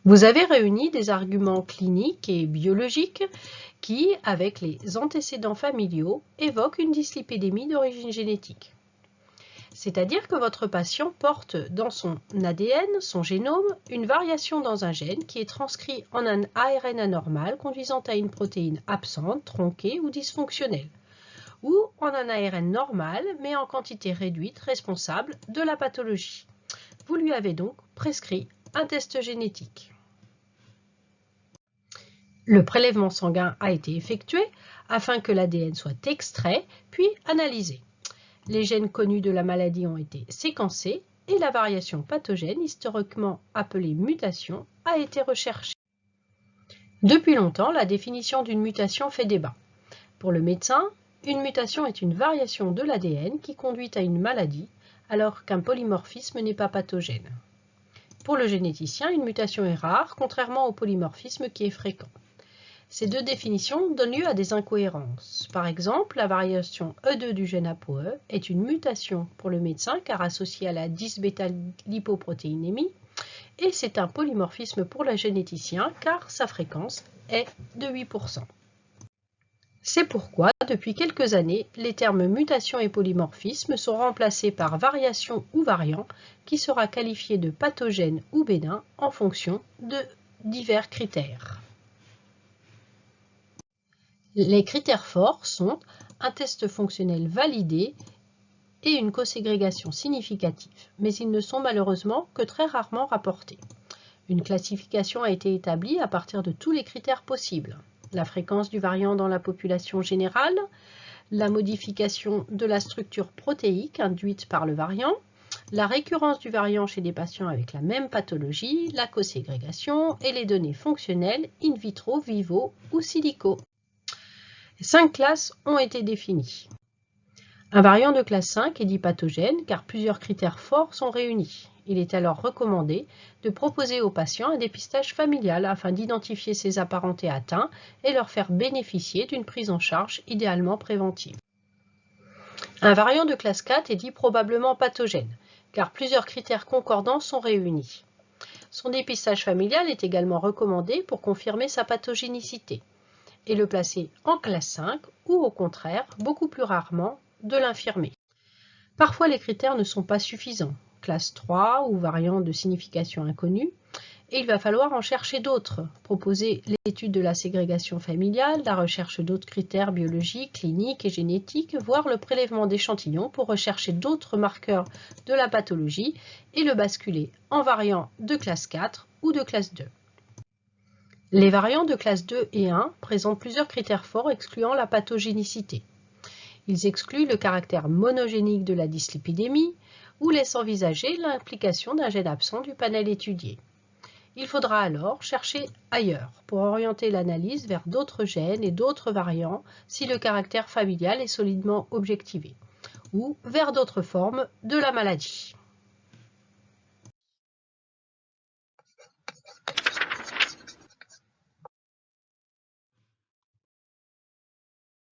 Vous avez réuni des arguments cliniques et biologiques qui, avec les antécédents familiaux, évoquent une dyslipidémie d'origine génétique. C'est-à-dire que votre patient porte dans son ADN, son génome, une variation dans un gène qui est transcrit en un ARN anormal conduisant à une protéine absente, tronquée ou dysfonctionnelle, ou en un ARN normal mais en quantité réduite responsable de la pathologie. Vous lui avez donc prescrit un test génétique. Le prélèvement sanguin a été effectué afin que l'ADN soit extrait puis analysé. Les gènes connus de la maladie ont été séquencés et la variation pathogène, historiquement appelée mutation, a été recherchée. Depuis longtemps, la définition d'une mutation fait débat. Pour le médecin, une mutation est une variation de l'ADN qui conduit à une maladie, alors qu'un polymorphisme n'est pas pathogène. Pour le généticien, une mutation est rare, contrairement au polymorphisme qui est fréquent. Ces deux définitions donnent lieu à des incohérences. Par exemple, la variation E2 du gène ApoE est une mutation pour le médecin car associée à la 10-bêta-lipoprotéinémie et c'est un polymorphisme pour le généticien car sa fréquence est de 8%. C'est pourquoi, depuis quelques années, les termes mutation et polymorphisme sont remplacés par variation ou variant qui sera qualifié de pathogène ou bénin en fonction de divers critères. Les critères forts sont un test fonctionnel validé et une coségrégation significative, mais ils ne sont malheureusement que très rarement rapportés. Une classification a été établie à partir de tous les critères possibles. La fréquence du variant dans la population générale, la modification de la structure protéique induite par le variant, la récurrence du variant chez des patients avec la même pathologie, la coségrégation et les données fonctionnelles in vitro, vivo ou silico. 5 classes ont été définies. Un variant de classe 5 est dit pathogène car plusieurs critères forts sont réunis. Il est alors recommandé de proposer aux patients un dépistage familial afin d'identifier ces apparentés atteints et leur faire bénéficier d'une prise en charge idéalement préventive. Un variant de classe 4 est dit probablement pathogène car plusieurs critères concordants sont réunis. Son dépistage familial est également recommandé pour confirmer sa pathogénicité et le placer en classe 5 ou au contraire, beaucoup plus rarement, de l'infirmer. Parfois les critères ne sont pas suffisants, classe 3 ou variant de signification inconnue, et il va falloir en chercher d'autres, proposer l'étude de la ségrégation familiale, la recherche d'autres critères biologiques, cliniques et génétiques, voire le prélèvement d'échantillons pour rechercher d'autres marqueurs de la pathologie et le basculer en variant de classe 4 ou de classe 2. Les variants de classe 2 et 1 présentent plusieurs critères forts excluant la pathogénicité. Ils excluent le caractère monogénique de la dyslipidémie ou laissent envisager l'implication d'un gène absent du panel étudié. Il faudra alors chercher ailleurs pour orienter l'analyse vers d'autres gènes et d'autres variants si le caractère familial est solidement objectivé, ou vers d'autres formes de la maladie.